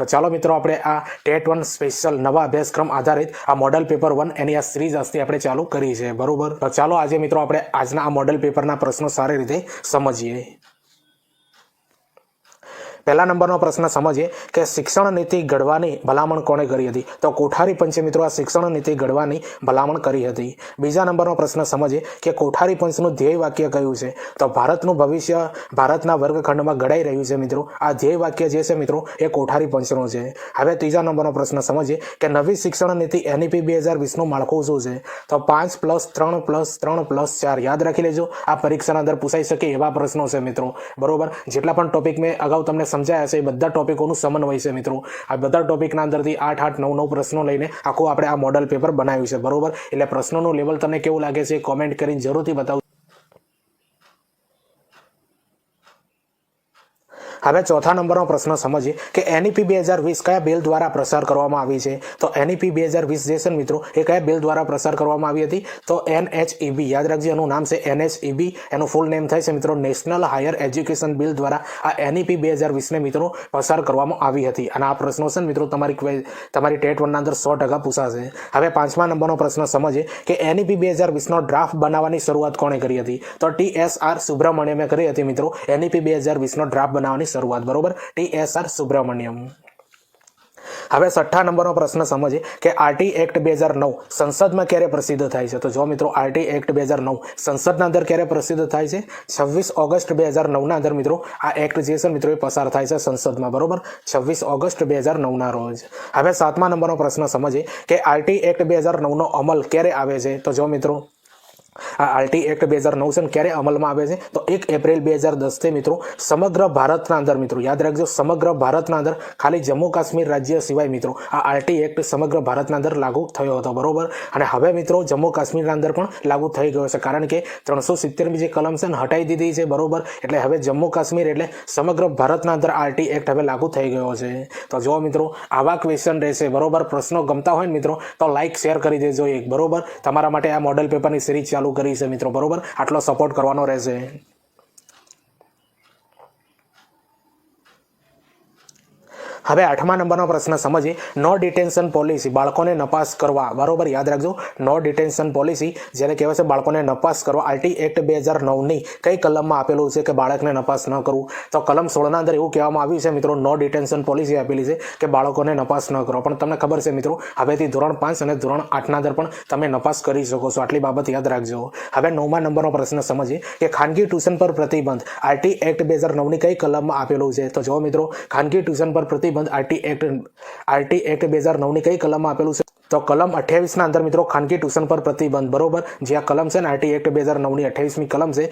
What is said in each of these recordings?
તો ચાલો મિત્રો આપણે આ ટેટ 1 સ્પેશિયલ નવા અભ્યાસક્રમ આધારિત આ મોડલ પેપર 1 એની આ સિરીઝ આજથી આપણે ચાલુ કરી છે, બરોબર। તો ચાલો આજે મિત્રો આપણે આજના આ મોડલ પેપરના પ્રશ્નો સારી રીતે સમજીએ। પહેલા નંબરનો પ્રશ્ન સમજીએ કે શિક્ષણ નીતિ ઘડવાની ભલામણ કોણે કરી હતી? તો કોઠારી પંચે મિત્રો આ શિક્ષણ નીતિ ઘડવાની ભલામણ કરી હતી। બીજા નંબરનો પ્રશ્ન સમજીએ કે કોઠારી પંચનું ધ્યેય વાક્ય કયું છે? તો ભારતનું ભવિષ્ય ભારતના વર્ગખંડમાં ઘડાઈ રહ્યું છે મિત્રો। આ ધ્યેય વાક્ય જે છે મિત્રો એ કોઠારી પંચનું છે। હવે ત્રીજા નંબરનો પ્રશ્ન સમજીએ કે નવી શિક્ષણ નીતિ NEP 2020નું માળખું શું છે? તો 5+3+3+4 યાદ રાખી લેજો। આ પરીક્ષાના અંદર પૂછાઈ શકે એવા પ્રશ્નો છે મિત્રો, બરોબર। જેટલા પણ ટોપિક મેં અગાઉ તમને સમજાયા છે એ બધા ટોપિકોનું સમન્વય છે મિત્રો। આ બધા ટોપિકના અંદરથી 8, 8, 9, 9 પ્રશ્નો લઈને આખું આપણે આ મોડલ પેપર બનાવ્યું છે, બરોબર। એટલે પ્રશ્નોનું લેવલ તમને કેવું લાગે છે કોમેન્ટ કરીને જરૂરથી બતાવો। હવે ચોથા નંબરનો પ્રશ્ન સમજીએ કે NEP 2020 કયા બિલ દ્વારા પ્રસાર કરવામાં આવી છે? તો NEP 2020 જે છે મિત્રો એ કયા બિલ દ્વારા પ્રસાર કરવામાં આવી હતી? તો NHEB યાદ રાખજો, એનું નામ છે NHEB, એનું ફૂલ નેમ થાય છે મિત્રો નેશનલ હાયર એજ્યુકેશન બિલ દ્વારા આ NEP 2020 ને મિત્રો પસાર કરવામાં આવી હતી। અને આ પ્રશ્નો છે મિત્રો તમારી ટેટ 1 ના અંદર 100% પૂછાશે। હવે પાંચમા નંબરનો પ્રશ્ન સમજીએ કે NEP 2020 નો ડ્રાફ્ટ બનાવવાની શરૂઆત કોણે કરી હતી? તો TSR સુબ્રમણ્યમે કરી હતી મિત્રો NEP 2020 નો ડ્રાફ્ટ બનાવવાની શરૂઆત, બરોબર। TSR સુબ્રમણ્યમ। હવે છઠ્ઠા નંબરનો પ્રશ્ન સમજીએ કે RT એક્ટ 2009 સંસદમાં ક્યારે પ્રસિદ્ધ થાય છે? તો જો મિત્રો RT એક્ટ 2009 સંસદના અંદર ક્યારે પ્રસિદ્ધ થાય છે? 26 ઓગસ્ટ 2009 ના અંદર મિત્રો આ એક્ટ જે છે મિત્રો એ પસાર થાય છે સંસદમાં, બરોબર। 26 ઓગસ્ટ 2009 ના રોજ। હવે સાતમા નંબરનો પ્રશ્ન સમજીએ કે RT એક્ટ 2009 નો અમલ ક્યારે આવે છે? તો જો મિત્રો આ RT એક્ટ 2009 છે ક્યારે અમલમાં આવે છે? તો 1 એપ્રિલ 2010 થી મિત્રો સમગ્ર ભારતના અંદર મિત્રો યાદ રાખજો, સમગ્ર ભારતના અંદર ખાલી જમ્મુ કાશ્મીર રાજ્ય સિવાય મિત્રો આ RT એક્ટ સમગ્ર ભારતના અંદર લાગુ થયો હતો, બરોબર। અને હવે મિત્રો જમ્મુ કાશ્મીરના અંદર પણ લાગુ થઈ ગયો છે, કારણ કે 370 જે કલમ છે ને હટાઈ દીધી છે, બરોબર। એટલે હવે જમ્મુ કાશ્મીર એટલે સમગ્ર ભારતના અંદર RT એક્ટ હવે લાગુ થઈ ગયો છે। તો જો મિત્રો આવા ક્વેશ્ચન રહેશે, બરોબર। પ્રશ્નો ગમતા હોય ને મિત્રો તો લાઈક શેર કરી દેજો એક, બરોબર। તમારા માટે આ મોડલ પેપરની સિરીઝ ચાલુ કરી છે મિત્રો, બરોબર। આટલો સપોર્ટ કરવાનો રહેશે। હવે આઠમા નંબરનો પ્રશ્ન સમજીએ નો ડિટેન્શન પોલિસી બાળકોને નપાસ કરવા, બરોબર। યાદ રાખજો નો ડિટેન્શન પોલિસી જેને કહેવાય છે બાળકોને નપાસ કરવા RT એક્ટ 2009 ની કઈ કલમમાં આપેલું છે કે બાળકને નપાસ ન કરવું? તો કલમ 16 ના અંદર એવું કહેવામાં આવ્યું છે મિત્રો નો ડિટેન્શન પોલિસી આપેલી છે કે બાળકોને નપાસ ન કરો, પણ તમને ખબર છે મિત્રો હવેથી ધોરણ 5 અને ધોરણ 8 ના અંદર પણ તમે નપાસ કરી શકો છો, આટલી બાબત યાદ રાખજો। હવે 9મા નંબરનો પ્રશ્ન સમજીએ કે ખાનગી ટ્યુશન પર પ્રતિબંધ RT એક્ટ 2009 ની કઈ કલમમાં આપેલું છે? તો જો મિત્રો ખાનગી ટ્યુશન પર પ્રતિબંધ RT એક્ટ 2009 ની કઈ કલમમાં આપેલું છે? તો કલમ 28 ના અંદર મિત્રો ખાનગી ટ્યુશન પર પ્રતિબંધ, બરોબર। જે આ કલમ છે ને RT એક્ટ 2009 ની 28મી કલમ છે,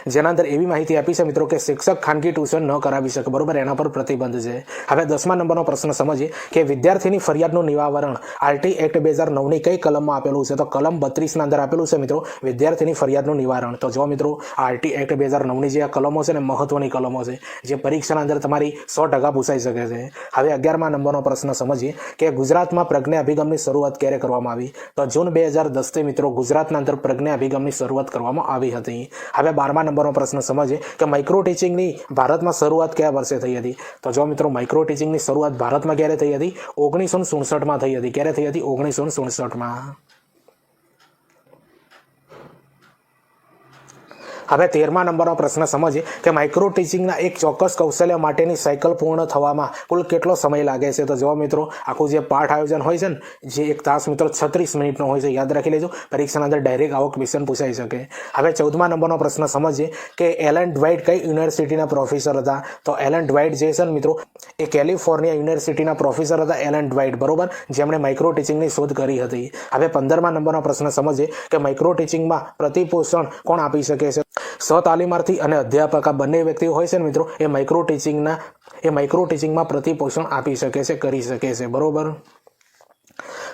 જેના અંદર એવી માહિતી આપી છે મિત્રો કે શિક્ષક ખાનગી ટ્યુશન ન કરાવી શકે, બરોબર। એના પર પ્રતિબંધ છે। હવે 10મા નંબરનો પ્રશ્ન સમજીએ કે વિદ્યાર્થીની ફરિયાદનું નિવારણ RT એક્ટ 2009 ની કઈ કલમમાં આપેલું છે? તો કલમ 32 ના અંદર આપેલું છે મિત્રો વિદ્યાર્થીની ફરિયાદનું નિવારણ। તો જો મિત્રો RT એક્ટ 2009 ની જે આ કલમો છે ને મહત્વની કલમો છે, જે પરીક્ષાના અંદર તમારી 100% પૂછાઈ શકે છે। હવે 11મા નંબરનો પ્રશ્ન સમજીએ કે ગુજરાતમાં પ્રજ્ઞા અભિગમની શરૂઆત ક્યારે કરવામાં આવી? તો જૂન 2010 થી મિત્રો ગુજરાતના અંદર પ્રજ્ઞા અભિગમની શરૂઆત કરવામાં આવી હતી। હવે 12મા નંબરનો પ્રશ્ન સમજીએ કે માઇક્રો ટીચિંગની ભારતમાં શરૂઆત કયા વર્ષે થઈ હતી? તો જો મિત્રો માઇક્રો ટીચિંગની શરૂઆત ભારતમાં ક્યારે થઈ હતી? 1967માં થઈ હતી। ક્યારે થઈ હતી? 1967માં। હવે 13મા નંબરનો પ્રશ્ન સમજીએ કે માઇક્રો ટીચિંગના એક ચોક્કસ કૌશલ્ય માટેની સાયકલ પૂર્ણ થવામાં કુલ કેટલો સમય લાગે છે? તો જો મિત્રો આખું જે પાઠ આયોજન હોય છે ને જે એક તાસ મિત્રો 36 મિનિટનો હોય છે, યાદ રાખી લેજો, પરીક્ષાના અંદર ડાયરેક્ટ આવો ક્વેશ્ચન પૂછાઈ શકે। હવે 14મા નંબરનો પ્રશ્ન સમજીએ કે એલન ડ્વાઇટ કઈ યુનિવર્સિટીના પ્રોફેસર હતા? તો એલન ડ્વાઇટ જે છે ને મિત્રો એ કેલિફોર્નિયા યુનિવર્સિટીના પ્રોફેસર હતા, એલન ડ્વાઇટ, બરોબર, જેમણે માઇક્રો ટીચિંગની શોધ કરી હતી। હવે 15મા નંબરનો પ્રશ્ન સમજીએ કે માઇક્રો ટીચિંગમાં પ્રતિપોષણ કોણ આપી શકે છે? સહતાલીમાર્થી અને અધ્યાપક આ બંને વ્યક્તિઓ હોય છે ને મિત્રો એ માઇક્રો ટીચિંગમાં પ્રતિપોષણ આપી શકે છે, કરી શકે છે, બરોબર।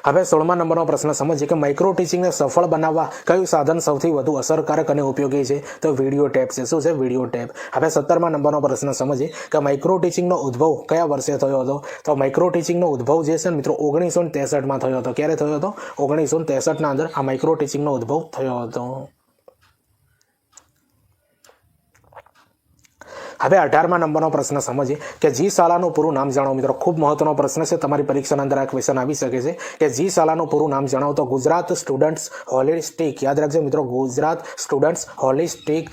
હવે 16મા નંબરનો પ્રશ્ન સમજીએ કે માઇક્રો ટીચિંગને સફળ બનાવવા કયું સાધન સૌથી વધુ અસરકારક અને ઉપયોગી છે? તો વિડીયો ટેપ છે। શું છે? Video tape. હવે 17મા નંબરનો પ્રશ્ન સમજીએ કે માઇક્રો ટીચિંગનો ઉદ્ભવ કયા વર્ષે થયો હતો? તો માઇક્રો ટીચિંગનો ઉદ્ભવ જે છે મિત્રો 1963માં થયો હતો। ક્યારે થયો હતો? 1963 ના અંદર આ માઇક્રો ટીચિંગનો ઉદ્ભવ થયો હતો। હવે 18મા નંબરનો પ્રશ્ન સમજીએ કે જી શાળાનું પૂરું નામ જણાવો મિત્રો. ખૂબ મહત્વનો પ્રશ્ન છે, તમારી પરીક્ષાના અંદર આ ક્વેશ્ચન આવી શકે છે કે જી શાળાનું પૂરું નામ જણાવો. તો ગુજરાત સ્ટુડન્ટ્સ હોલિસ્ટિક, યાદ રાખજો મિત્રો, Gujarat students holistic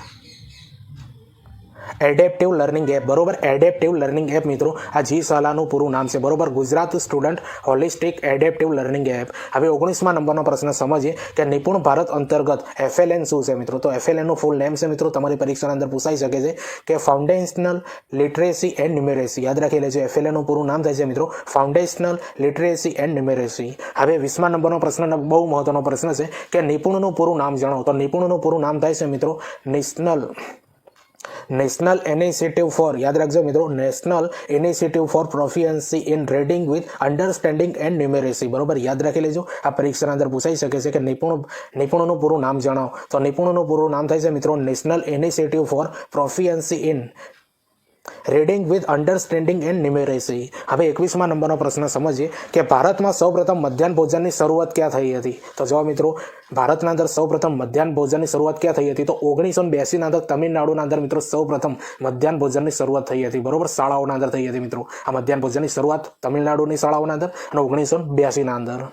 adaptive learning app, બરોબર, એડેપ્ટિવ લર્નિંગ એપ મિત્રો આ જી શાળાનું પૂરું નામ છે, બરોબર, Gujarat student holistic adaptive learning app. હવે 19મા નંબરનો પ્રશ્ન સમજીએ કે નિપુણ ભારત અંતર્ગત FLN શું છે મિત્રો. તો FLN નું ફૂલ નેમ છે મિત્રો, તમારી પરીક્ષાના અંદર પૂછાઈ શકે છે કે ફાઉન્ડેશનલ લિટરેસી એન્ડ ન્યુમેરેસી, યાદ રાખી લેજો. FLN નું પૂરું નામ થાય છે મિત્રો ફાઉન્ડેશનલ લિટરેસી એન્ડ ન્યુમેરેસી. હવે 20મા નંબરનો પ્રશ્ન બહુ મહત્વનો પ્રશ્ન છે કે નિપુણનું પૂરું નામ જણાવો. તો નિપુણનું પૂરું નામ થાય છે મિત્રો નેશનલ ઇનિશિયેટિવ ફોર, યાદ રાખજો મિત્રો, national initiative for proficiency in reading with understanding and numeracy, બરોબર, યાદ રાખી લેજો. આ પરીક્ષાના અંદર પૂછાઈ શકે છે કે નિપુણનું પૂરું નામ જણાવો. તો નિપુણનું પૂરું નામ થાય છે મિત્રો national initiative for proficiency in reading with understanding and numeracy. હવે 21મા નંબરનો પ્રશ્ન સમજીએ કે ભારતમાં સૌપ્રથમ મધ્યાહન ભોજનની શરૂઆત ક્યાં થઈ હતી. તો જો મિત્રો, ભારતના અંદર સૌપ્રથમ મધ્યાહન ભોજનની શરૂઆત ક્યાં થઈ હતી. તો 1982ના અંદર તમિલનાડુના અંદર મિત્રો સૌપ્રથમ મધ્યાહન ભોજનની શરૂઆત થઈ હતી, બરોબર, શાળાઓના અંદર થઈ હતી મિત્રો. આ મધ્યાહન ભોજનની શરૂઆત તમિલનાડુની શાળાઓના અંદર અને 1982ના અંદર.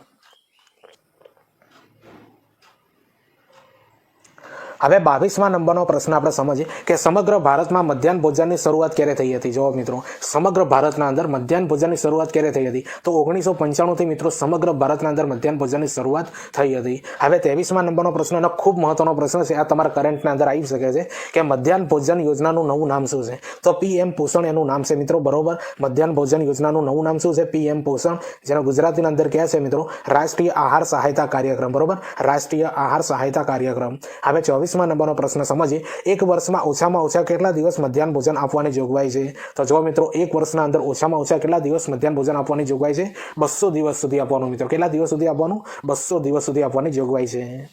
હવે 22મા નંબરનો પ્રશ્ન આપણે સમજીએ કે સમગ્ર ભારતમાં મધ્યાહન ભોજનની શરૂઆત ક્યારે થઈ હતી. જો મિત્રો, સમગ્ર ભારતના અંદર મધ્યાહન ભોજનની શરૂઆત ક્યારે થઈ હતી. તો 1995થી મિત્રો સમગ્ર ભારતના અંદર મધ્યાહન ભોજનની શરૂઆત થઈ હતી. હવે 23મા નંબરનો પ્રશ્ન એનો ખૂબ મહત્વનો પ્રશ્ન છે, આ તમારા કરંટના અંદર આવી શકે છે કે મધ્યાહન ભોજન યોજનાનું નવું નામ શું છે. તો PM પોષણ એનું નામ છે મિત્રો, બરોબર. મધ્યાહન ભોજન યોજનાનું નવું નામ શું છે? PM પોષણ, જેને ગુજરાતીના અંદર કહે છે મિત્રો રાષ્ટ્રીય આહાર સહાયતા કાર્યક્રમ, બરોબર, રાષ્ટ્રીય આહાર સહાયતા કાર્યક્રમ. હવે 24મા નંબરનો પ્રશ્ન સમજીએ એક વર્ષમાં ઓછામાં ઓછા કેટલા દિવસ મધ્યાહન ભોજન આપવાની જોગવાઈ છે. તો જો મિત્રો, એક વર્ષના અંદર ઓછામાં ઓછા કેટલા દિવસ મધ્યાહન ભોજન આપવાની જોગવાઈ છે? 200 દિવસ સુધી આપવાનું મિત્રો. કેટલા દિવસ સુધી આપવાનું? 200 દિવસ સુધી આપવાની જોગવાઈ છે.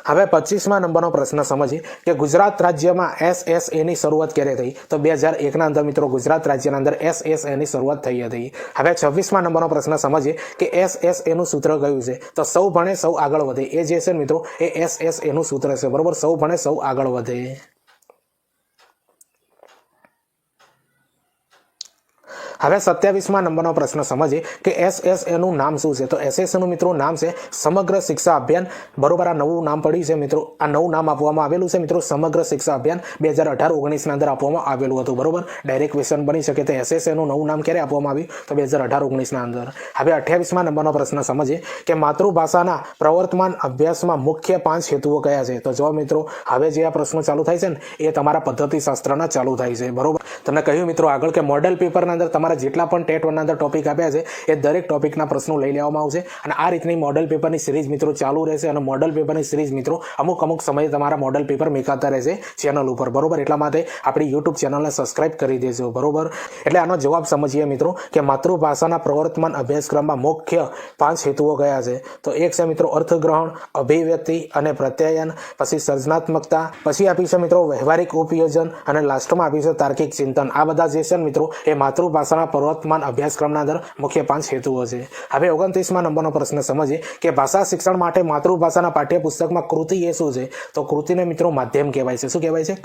હવે 25મા નંબરનો પ્રશ્ન સમજીએ કે ગુજરાત રાજ્યમાં SSA ની શરૂઆત ક્યારે થઈ. તો 2001ના અંદર મિત્રો ગુજરાત રાજ્યના અંદર SSA ની શરૂઆત થઈ હતી. હવે 26મા નંબરનો પ્રશ્ન સમજીએ કે SSA નું સૂત્ર કયું છે. તો સૌ ભણે સૌ આગળ વધે, એ જે છે મિત્રો એ SSA નું સૂત્ર છે, બરોબર, સૌ ભણે સૌ આગળ વધે. હવે 27મા નંબરનો પ્રશ્ન સમજીએ કે SSA નું નામ શું છે. તો SSA નું મિત્રો નામ છે સમગ્ર શિક્ષા અભિયાન, બરોબર. આ નવું નામ પડ્યું છે મિત્રો, આ નવું નામ આપવામાં આવેલું છે મિત્રો સમગ્ર શિક્ષા અભિયાન 2018-19ના અંદર આપવામાં આવેલું હતું, બરોબર. ડાયરેક્ટ ક્વેશ્ચન બની શકે. તો SSA નું નવું નામ ક્યારે આપવામાં આવ્યું? તો 2018-19ના અંદર. હવે 28મા નંબરનો પ્રશ્ન સમજીએ કે માતૃભાષાના પ્રવર્તમાન અભ્યાસમાં મુખ્ય 5 હેતુઓ કયા છે. તો જો મિત્રો, હવે જે આ પ્રશ્નો ચાલુ થાય છે ને એ તમારા પદ્ધતિશાસ્ત્રના ચાલુ થાય છે, બરોબર. તમને કહ્યું મિત્રો આગળ કે મોડેલ પેપરના અંદર તમારા જેટલા પણ ટેટ 1ના અંદર ટોપિક આપ્યા છે એ દરેક ટોપિકના પ્રશ્નો લઈ લેવામાં આવશે અને આ રીતની મોડેલ પેપરની સિરીઝ મિત્રો ચાલુ રહેશે. અને મોડેલ પેપરની સિરીઝ મિત્રો અમુક સમયે તમારા મોડેલ પેપર મેકાતા રહેશે ચેનલ ઉપર, બરોબર. એટલા માટે આપણી યુટ્યુબ ચેનલને સબસ્ક્રાઇબ કરી દેજો, બરોબર. એટલે આનો જવાબ સમજીએ મિત્રો કે માતૃભાષાના પ્રવર્તમાન અભ્યાસક્રમમાં મુખ્ય 5 હેતુઓ કયા છે. તો એક છે મિત્રો અર્થગ્રહણ, અભિવ્યક્તિ અને પ્રત્યાયન, પછી સર્જનાત્મકતા, પછી આપી છે મિત્રો વ્યવહારિક ઉપયોજન અને લાસ્ટમાં આપી છે તાર્કિક ચિંતન. આ બધા જે છે મિત્રો એ માતૃભાષાના પ્રવર્તમાન અભ્યાસક્રમના અંદર મુખ્ય 5 હેતુઓ છે. હવે 29મા નંબરનો પ્રશ્ન સમજીએ કે ભાષા શિક્ષણ માટે માતૃભાષાના પાઠ્યપુસ્તકમાં કૃતિ એ શું છે. તો કૃતિને મિત્રો માધ્યમ કહેવાય છે. શું કહેવાય છે?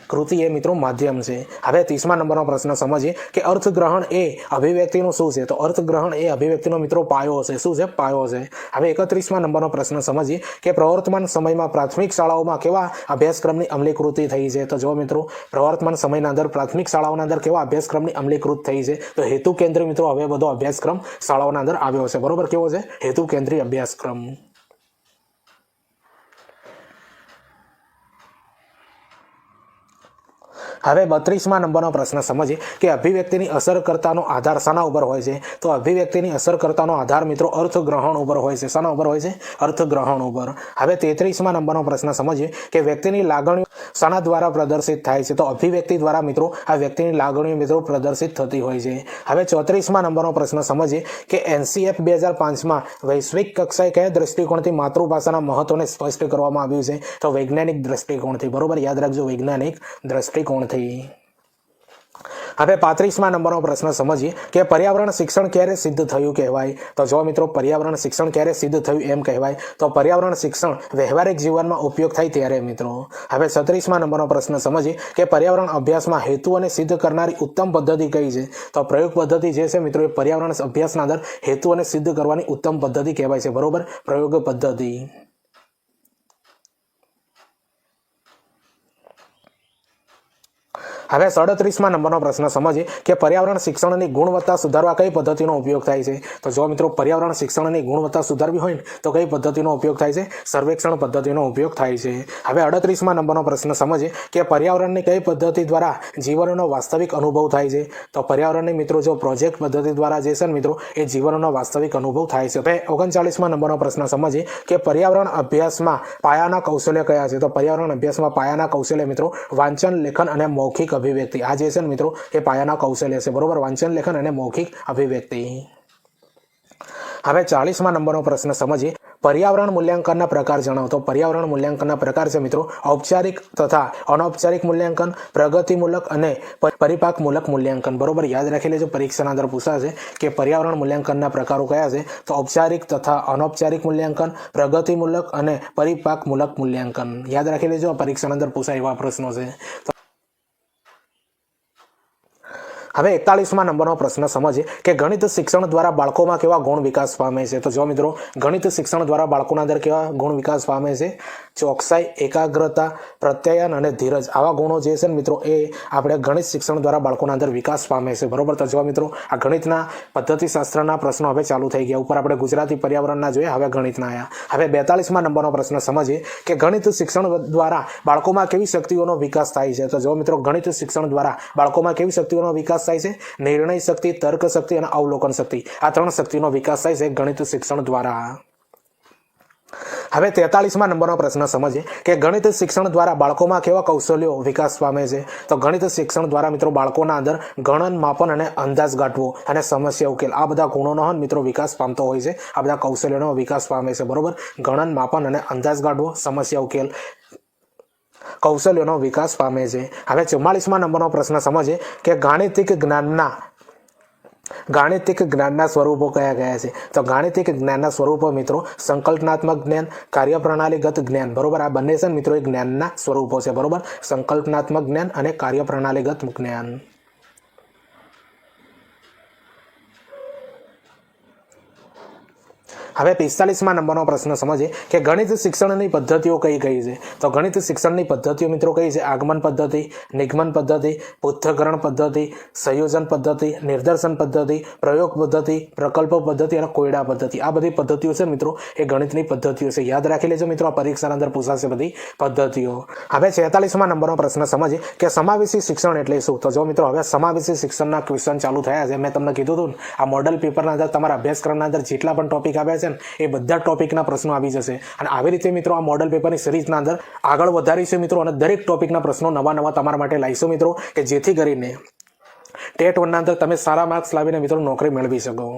કૃતિ એ મિત્રો માધ્યમ છે. હવે 30મા નંબરનો પ્રશ્ન સમજીએ કે અર્થગ્રહણ એ અભિવ્યક્તિનું શું છે. તો અર્થગ્રહણ એ અભિવ્યક્તિનો મિત્રો પાયો છે. શું છે? પાયો છે. હવે 31મા નંબરનો પ્રશ્ન સમજીએ કે પ્રવર્તમાન સમયમાં પ્રાથમિક શાળાઓમાં કેવા અભ્યાસક્રમની અમલીકૃતિ થઈ છે. તો જો મિત્રો, પ્રવર્તમાન સમયના અંદર પ્રાથમિક શાળાઓના અંદર કેવા અભ્યાસક્રમની અમલીકૃત થઈ છે. તો હેતુ કેન્દ્રી મિત્રો હવે બધો અભ્યાસક્રમ શાળાઓના અંદર આવ્યો છે, બરોબર. કેવો છે? હેતુ કેન્દ્રી અભ્યાસક્રમ. હવે 32મા નંબરનો પ્રશ્ન સમજીએ કે અભિવ્યક્તિની અસરકર્તાનો આધાર શાના ઉપર હોય છે. તો અભિવ્યક્તિની અસરકર્તાનો આધાર મિત્રો અર્થગ્રહણ ઉપર હોય છે. શાના ઉપર હોય છે? અર્થગ્રહણ ઉપર. હવે 33મા નંબરનો પ્રશ્ન સમજીએ કે વ્યક્તિની લાગણીઓ શાના દ્વારા પ્રદર્શિત થાય છે. તો અભિવ્યક્તિ દ્વારા મિત્રો આ વ્યક્તિની લાગણીઓ મિત્રો પ્રદર્શિત થતી હોય છે. હવે 34મા નંબરનો પ્રશ્ન સમજીએ કે NCF 2005માં વૈશ્વિક કક્ષાએ કયા દ્રષ્ટિકોણથી માતૃભાષાના મહત્વને સ્પષ્ટ કરવામાં આવ્યું છે. તો વૈજ્ઞાનિક દ્રષ્ટિકોણથી, બરોબર. યાદ રાખજો, વૈજ્ઞાનિક દ્રષ્ટિકોણથી. હવે 35મા નંબરનો પ્રશ્ન સમજીએ કે પર્યાવરણ શિક્ષણ ક્યારે સિદ્ધ થયું કહેવાય? તો જો મિત્રો પર્યાવરણ શિક્ષણ ક્યારે સિદ્ધ થયું એમ કહેવાય તો પર્યાવરણ શિક્ષણ વ્યવહારિક જીવનમાં ઉપયોગ થાય ત્યારે મિત્રો. હવે 36મા નંબરનો પ્રશ્ન સમજીએ કે પર્યાવરણ અભ્યાસમાં હેતુઓને સિદ્ધ કરનારી ઉત્તમ પદ્ધતિ કઈ છે? તો પ્રયોગ પદ્ધતિ જે છે મિત્રો એ પર્યાવરણ અભ્યાસના અંદર હેતુઓને સિદ્ધ કરવાની ઉત્તમ પદ્ધતિ કહેવાય છે. બરોબર, પ્રયોગ પદ્ધતિ. હવે 37મા નંબરનો પ્રશ્ન સમજીએ કે પર્યાવરણ શિક્ષણની ગુણવત્તા સુધારવા કઈ પદ્ધતિનો ઉપયોગ થાય છે? તો જો મિત્રો પર્યાવરણ શિક્ષણની ગુણવત્તા સુધારવી હોય ને તો કઈ પદ્ધતિનો ઉપયોગ થાય છે? સર્વેક્ષણ પદ્ધતિનો ઉપયોગ થાય છે. હવે 38મા નંબરનો પ્રશ્ન સમજીએ કે પર્યાવરણની કઈ પદ્ધતિ દ્વારા જીવનનો વાસ્તવિક અનુભવ થાય છે? તો પર્યાવરણની મિત્રો જો પ્રોજેક્ટ પદ્ધતિ દ્વારા જે છે મિત્રો એ જીવનનો વાસ્તવિક અનુભવ થાય છે. હવે 39મા નંબરનો પ્રશ્ન સમજીએ કે પર્યાવરણ અભ્યાસમાં પાયાના કૌશલ્ય કયા છે? તો પર્યાવરણ અભ્યાસમાં પાયાના કૌશલ્ય મિત્રો વાંચન, લેખન અને મૌખિક અભિવ્યક્તિ. આ જે છે ને મિત્રો એ પાયાના કૌશલ્ય છે. બરોબર, વાંચન, લેખન અને મૌખિક અભિવ્યક્તિ. હવે 40મા નંબરનો પ્રશ્ન સમજીએ પર્યાવરણ મૂલ્યાંકનના પ્રકાર જણાવો. તો પર્યાવરણ મૂલ્યાંકનના પ્રકાર છે મિત્રો ઔપચારિક તથા અનૌપચારિક મૂલ્યાંકન, પ્રગતિમૂલક અને પરિપાકમૂલક મૂલ્યાંકન. બરોબર, યાદ રાખી લેજો, પરીક્ષાના અંદર પૂછાશે કે પર્યાવરણ મૂલ્યાંકનના પ્રકારો કયા છે? તો ઔપચારિક તથા અનૌપચારિક મૂલ્યાંકન, પ્રગતિમૂલક અને પરિપાકમૂલક મૂલ્યાંકન. યાદ રાખી લેજો, પરીક્ષાના અંદર પૂછાય એવા પ્રશ્નો છે. હવે 41મા નંબરનો પ્રશ્ન સમજીએ કે ગણિત શિક્ષણ દ્વારા બાળકોમાં કેવા ગુણ વિકાસ પામે છે? તો જો મિત્રો ગણિત શિક્ષણ દ્વારા બાળકોના અંદર કેવા ગુણ વિકાસ પામે છે? ચોકસાઈ, એકાગ્રતા, પ્રત્યાયન અને ધીરજ. આવા ગુણો જે છે ને મિત્રો એ આપણે ગણિત શિક્ષણ દ્વારા બાળકોના અંદર વિકાસ પામે છે. બરોબર, તો જો મિત્રો આ ગણિતના પદ્ધતિશાસ્ત્રના પ્રશ્નો હવે ચાલુ થઈ ગયા. ઉપર આપણે ગુજરાતી પર્યાવરણના જોયા, હવે ગણિતના આવ્યા. હવે 42મા નંબરનો પ્રશ્ન સમજીએ કે ગણિત શિક્ષણ દ્વારા બાળકોમાં કેવી શક્તિઓનો વિકાસ થાય છે? તો જો મિત્રો ગણિત શિક્ષણ દ્વારા બાળકોમાં કેવી શક્તિઓનો વિકાસ થાય છે? નિર્ણય શક્તિ, તર્ક શક્તિ અને અવલોકન શક્તિ. આ 3 શક્તિનો વિકાસ થાય છે ગણિત શિક્ષણ દ્વારા. હવે 43મા નંબરનો પ્રશ્ન સમજીએ કે ગણિત શિક્ષણ દ્વારા બાળકોમાં કેવા કૌશલ્યો વિકાસ પામે છે? તો ગણિત શિક્ષણ દ્વારા મિત્રો બાળકોના અંદર ગણન, માપન અને અંદાજ કાઢવો અને સમસ્યા ઉકેલ આ બધા ગુણોનો મિત્રો વિકાસ પામતો હોય છે. આ બધા કૌશલ્યોનો વિકાસ પામે છે. બરોબર, ગણન, માપન અને અંદાજ કાઢવો, સમસ્યા ઉકેલ કૌશલ્યોનો વિકાસ પામે છે. હવે 44મા નંબરનો પ્રશ્ન સમજીએ કે ગાણિતિક જ્ઞાનના સ્વરૂપો કયા કયા છે? તો ગાણિતિક જ્ઞાનના સ્વરૂપો મિત્રો સંકલ્પનાત્મક જ્ઞાન, કાર્યપ્રણાલીગત જ્ઞાન. બરોબર, આ બંને છે મિત્રો એ જ્ઞાનના સ્વરૂપો છે. બરોબર, સંકલ્પનાત્મક જ્ઞાન અને કાર્યપ્રણાલીગત જ્ઞાન. હવે 45મા નંબરનો પ્રશ્ન સમજીએ કે ગણિત શિક્ષણની પદ્ધતિઓ કઈ કઈ છે? તો ગણિત શિક્ષણની પદ્ધતિઓ મિત્રો કઈ છે? આગમન પદ્ધતિ, નિગમન પદ્ધતિ, પૃથ્થકરણ પદ્ધતિ, સંયોજન પદ્ધતિ, નિદર્શન પદ્ધતિ, પ્રયોગ પદ્ધતિ, પ્રકલ્પ પદ્ધતિ અને કોયડા પદ્ધતિ. આ બધી પદ્ધતિઓ છે મિત્રો એ ગણિતની પદ્ધતિઓ છે. યાદ રાખી લેજો મિત્રો, આ પરીક્ષાના અંદર પૂછાશે બધી પદ્ધતિઓ. હવે 46મા નંબરનો પ્રશ્ન સમજીએ કે સમાવેશી શિક્ષણ એટલે શું? તો જો મિત્રો હવે સમાવેશી શિક્ષણના ક્વેશ્ચન ચાલુ થયા છે. મેં તમને કીધું હતું આ મોડલ પેપરના અંદર તમારા અભ્યાસક્રમના અંદર જેટલા પણ ટોપિક આવ્યા છે એ બધા ટોપિકના પ્રશ્નો આવી જશે. અને આવી રીતે મિત્રો આ મોડલ પેપરની સિરીઝના અંદર આગળ વધારીશું મિત્રો અને દરેક ટોપિકના પ્રશ્નો નવા તમારા માટે લાવીશું મિત્રો કે જેથી કરીને ટેટ 1ના અંદર તમે સારા માર્ક્સ લાવીને મિત્રો નોકરી મેળવી શકો.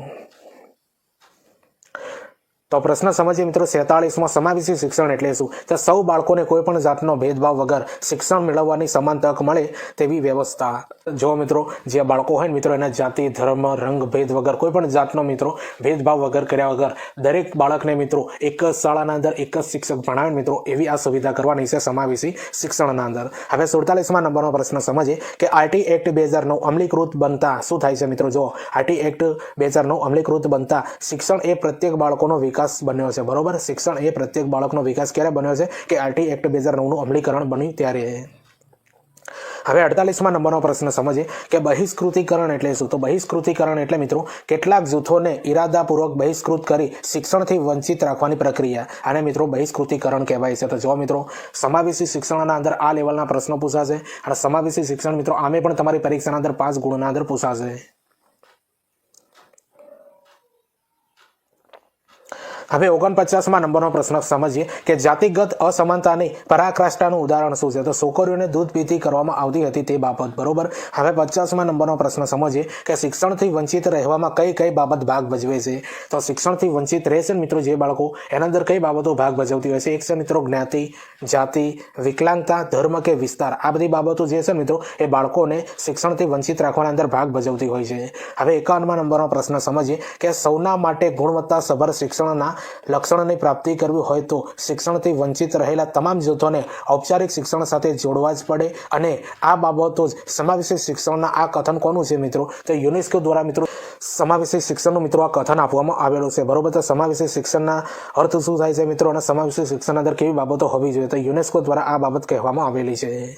તો પ્રશ્ન સમજીએ મિત્રો 47માં સમાવેશી શિક્ષણ એટલે શું? તો સૌ બાળકોને કોઈ પણ જાતનો ભેદભાવ વગર શિક્ષણ મેળવવાની સમાન તક મળે તેવી વ્યવસ્થા. જો મિત્રો જે બાળકો હોય ને મિત્રો એના જાતિ, ધર્મ, રંગ ભેદ વગર કોઈ પણ જાતનો મિત્રો ભેદભાવ વગર કર્યા વગર દરેક બાળકને મિત્રો એક જ શાળાના અંદર એક જ શિક્ષક ભણાવે મિત્રો એવી આ સુવિધા કરવાની છે સમાવેશી શિક્ષણના અંદર. હવે 47મા નંબરનો પ્રશ્ન સમજીએ કે આરટી એક્ટ 2009 અમલીકૃત બનતા શું થાય છે મિત્રો? જો આરટી એક્ટ 2009 અમલીકૃત બનતા શિક્ષણ એ પ્રત્યેક બાળકોનો વિકાસ બન્યો છે. બરોબર, શિક્ષણ એ પ્રત્યેક બાળકનો વિકાસ ક્યારે બન્યો છે? કે આરટી એક્ટ 2009નું અમલીકરણ બન્યું ત્યારે. હવે 48મા નંબરનો પ્રશ્ન સમજીએ કે બહિષ્કૃતિકરણ એટલે શું? તો બહિષ્કૃતિકરણ એટલે મિત્રો કેટલાક જૂથોને ઇરાદાપૂર્વક બહિષ્કૃત કરી શિક્ષણથી વંચિત રાખવાની પ્રક્રિયા. આને મિત્રો બહિષ્કૃતિકરણ કહેવાય છે. તો જો મિત્રો સમાવેશી શિક્ષણના અંદર આ લેવલના પ્રશ્નો પૂછાશે અને સમાવેશી શિક્ષણ મિત્રો આમે પણ તમારી પરીક્ષાના અંદર 5 ગુણના અંદર પૂછાશે. હવે 49મા નંબરનો પ્રશ્ન સમજીએ કે જાતિગત અસમાનતાની પરાકાષ્ઠાનું ઉદાહરણ શું છે? તો છોકરીઓને દૂધ પીતી કરવામાં આવતી હતી તે બાબત, બરોબર. હવે 50મા નંબરનો પ્રશ્ન સમજીએ કે શિક્ષણથી વંચિત રહેવામાં કઈ કઈ બાબત ભાગ ભજવે છે? તો શિક્ષણથી વંચિત રહે છે મિત્રો જે બાળકો, એના અંદર કઈ બાબતો ભાગ ભજવતી હોય છે? એક છે મિત્રો જ્ઞાતિ, જાતિ, વિકલાંગતા, ધર્મ કે વિસ્તાર. આ બધી બાબતો જે છે મિત્રો એ બાળકોને શિક્ષણથી વંચિત રાખવાના અંદર ભાગ ભજવતી હોય છે. હવે 51મા નંબરનો પ્રશ્ન સમજીએ કે સૌના માટે ગુણવત્તાસભર શિક્ષણના લક્ષણની પ્રાપ્તિ કરવી હોય તો શિક્ષણથી વંચિત રહેલા તમામ જૂથોને ઔપચારિક શિક્ષણ સાથે જોડવા જ પડે. અને આ બાબતો જ સમાવેશી શિક્ષણના આ કથન કોનું છે મિત્રો? તો યુનેસ્કો દ્વારા મિત્રો સમાવેશી શિક્ષણનું મિત્રો આ કથન આપવામાં આવેલું છે, બરોબર. તો સમાવેશી શિક્ષણના અર્થ શું થાય છે મિત્રો, અને સમાવેશી શિક્ષણ અંદર કેવી બાબતો હોવી જોઈએ? તો યુનેસ્કો દ્વારા આ બાબત કહેવામાં આવેલી છે.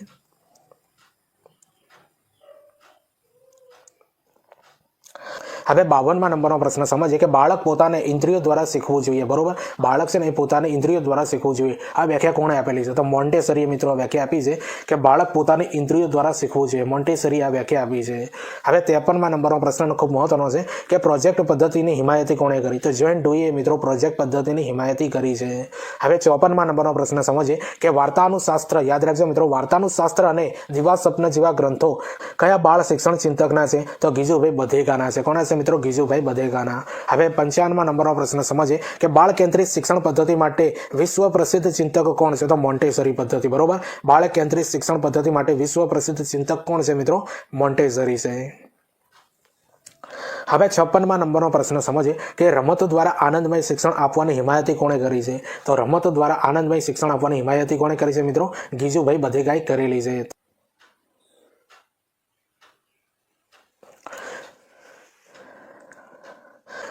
હવે 52મા નંબરનો પ્રશ્ન સમજીએ કે બાળક પોતાને ઇન્દ્રિયો દ્વારા શીખવું જોઈએ, બરોબર. બાળક છે ને એ પોતાને ઇન્દ્રિયો દ્વારા શીખવું જોઈએ. આ વ્યાખ્યા કોણે આપેલી છે? તો મોન્ટેસરીએ મિત્રો વ્યાખ્યા આપી છે કે બાળક પોતાની ઇન્દ્રિયો દ્વારા શીખવું જોઈએ. મોન્ટેસરી આ વ્યાખ્યા આપી છે. હવે 53મા નંબરનો પ્રશ્ન ખૂબ મહત્વનો છે કે પ્રોજેક્ટ પદ્ધતિની હિમાયતી કોણે કરી? તો જોન ડુઈએ મિત્રો પ્રોજેક્ટ પદ્ધતિની હિમાયતી કરી છે. હવે 54મા નંબરનો પ્રશ્ન સમજીએ કે વાર્તાનું શાસ્ત્ર, યાદ રાખજો મિત્રો, વાર્તાનું શાસ્ત્ર અને દિવા સ્વપ્ન જેવા ગ્રંથો કયા બાળ શિક્ષણ ચિંતકના છે? તો ગીજુભાઈ બધેકાના છે. કોના છે મિત્રો? ગીજુભાઈ બધેકાના. હવે 55મા નંબરનો પ્રશ્ન સમજીએ કે બાળ કેન્દ્રિત શિક્ષણ પદ્ધતિ માટે વિશ્વ પ્રસિદ્ધ ચિંતક કોણ છે? તો મોન્ટેસરી પદ્ધતિ, બરોબર. બાળ કેન્દ્રિત શિક્ષણ પદ્ધતિ માટે વિશ્વ પ્રસિદ્ધ ચિંતક કોણ છે મિત્રો? મોન્ટેસરી છે. હવે 56મા નંબરનો પ્રશ્ન સમજીએ કે રમતો દ્વારા આનંદમય શિક્ષણ આપવાની હિમાયતી કોણે કરી છે? તો રમતો દ્વારા આનંદમય શિક્ષણ આપવાની હિમાયતી કોણે કરી છે મિત્રો? ગીજુભાઈ બધેકાએ કરેલી છે.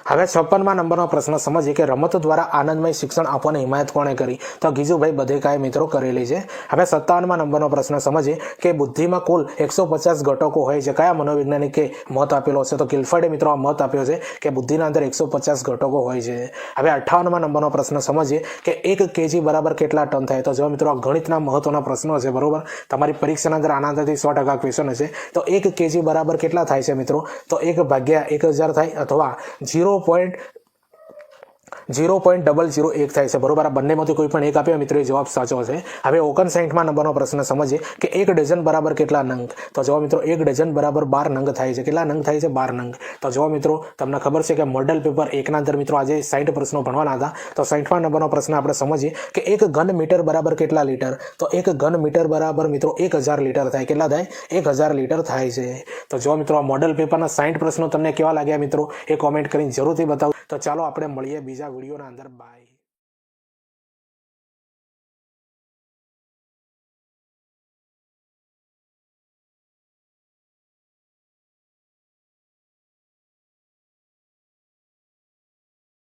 હવે 56મા નંબરનો પ્રશ્ન સમજીએ કે રમતો દ્વારા આનંદમય શિક્ષણ આપવાની હિમાયત કોણે કરી? તો ગીજુભાઈ બધેકાએ મિત્રો કરેલી છે. હવે 57મા નંબરનો પ્રશ્ન સમજીએ કે બુદ્ધિમાં કુલ 150 ઘટકો હોય છે. કયા મનોવૈજ્ઞાનિકે મત આપેલો છે? તો કિલ્ફર્ડે મિત્રો આ મત આપ્યો છે કે બુદ્ધિના અંદર 150 ઘટકો હોય છે. હવે 58મા નંબરનો પ્રશ્ન સમજીએ કે 1 kg બરાબર કેટલા ટન થાય? તો જો મિત્રો આ ગણિતના મહત્વના પ્રશ્નો છે, બરોબર. તમારી પરીક્ષાના અંદર આના અંદરથી 100% ક્વેશ્ચન હશે. તો 1 kg બરાબર કેટલા થાય છે મિત્રો? તો 1 ભાગ્યા 1000 થાય અથવા 0.001 થાય છે, બરોબર. આ બંનેમાંથી કોઈ પણ એક આપ્યો મિત્રો એ જવાબ સાચો છે. હવે 59મા નંબરનો પ્રશ્ન સમજીએ કે 1 ડઝન બરાબર કેટલા નંગ? તો જવાબ મિત્રો 1 ડઝન બરાબર 12 નંગ થાય છે. કેટલા નંગ થાય છે? 12 નંગ. તો જવાબ મિત્રો તમને ખબર છે કે મોડેલ પેપર 1ના અંદર મિત્રો આજે 60 પ્રશ્નો ભણવાના હતા. તો 60મા નંબરનો પ્રશ્ન આપણે સમજીએ કે 1 ઘન મીટર બરાબર કેટલા લીટર? તો 1 ઘન મીટર બરાબર મિત્રો 1000 લીટર થાય. કેટલા થાય? 1000 લીટર થાય છે. તો જો મિત્રો આ મોડેલ પેપરના 60 પ્રશ્નો તમને કેવા લાગ્યા મિત્રો એ કોમેન્ટ કરીને જરૂરથી બતાવો. તો ચાલો આપણે મળીએ બીજા વિડીયોના અંદર. બાય.